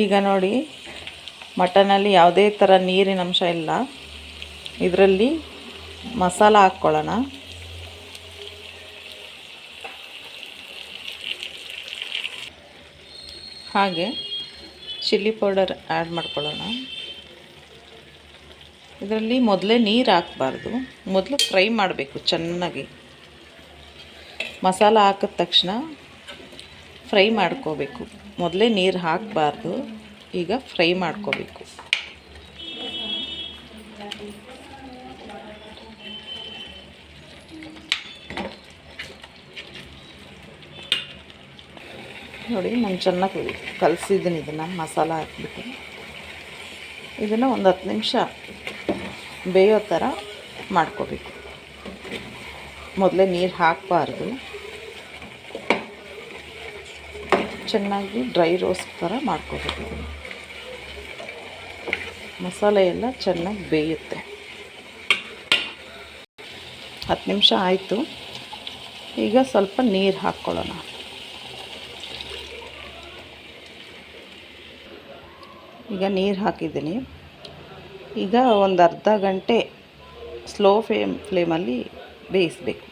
ಈಗ ನೋಡಿ, ಮಟನಲ್ಲಿ ಯಾವುದೇ ಥರ ನೀರಿನ ಅಂಶ ಇಲ್ಲ. ಇದರಲ್ಲಿ ಮಸಾಲ ಹಾಕ್ಕೊಳ್ಳೋಣ. ಹಾಗೆ ಚಿಲ್ಲಿ ಪೌಡರ್ ಆ್ಯಡ್ ಮಾಡ್ಕೊಳ್ಳೋಣ. ಇದರಲ್ಲಿ ಮೊದಲೇ ನೀರು ಹಾಕಬಾರ್ದು, ಮೊದಲು ಫ್ರೈ ಮಾಡಬೇಕು ಚೆನ್ನಾಗಿ. ಮಸಾಲ ಹಾಕಿದ ತಕ್ಷಣ ಫ್ರೈ ಮಾಡ್ಕೋಬೇಕು, ಮೊದಲೇ ನೀರು ಹಾಕಬಾರ್ದು. ಈಗ ಫ್ರೈ ಮಾಡ್ಕೋಬೇಕು. ನೋಡಿ, ನಾನು ಚೆನ್ನಾಗಿ ಕಲಸಿದ್ದೀನಿ. ಇದನ್ನು ಮಸಾಲ ಹಾಕ್ಬಿಟ್ಟು ಇದನ್ನು ಒಂದು 10 ನಿಮಿಷ ಬೇಯೋ ಥರ ಮಾಡ್ಕೋಬೇಕು. ಮೊದಲೇ ನೀರು ಹಾಕಬಾರ್ದು, ಚೆನ್ನಾಗಿ ಡ್ರೈ ರೋಸ್ಟ್ ಥರ ಮಾಡ್ಕೋಬೇಕು. ಮಸಾಲೆ ಎಲ್ಲ ಚೆನ್ನಾಗಿ ಬೇಯುತ್ತೆ. 10 ನಿಮಿಷ ಆಯಿತು. ಈಗ ಸ್ವಲ್ಪ ನೀರು ಹಾಕ್ಕೊಳ್ಳೋಣ. ಈಗ ನೀರು ಹಾಕಿದ್ದೀನಿ. ಈಗ ಒಂದು ಅರ್ಧ ಗಂಟೆ ಸ್ಲೋ ಫ್ಲೇಮಲ್ಲಿ ಬೇಯಿಸಬೇಕು.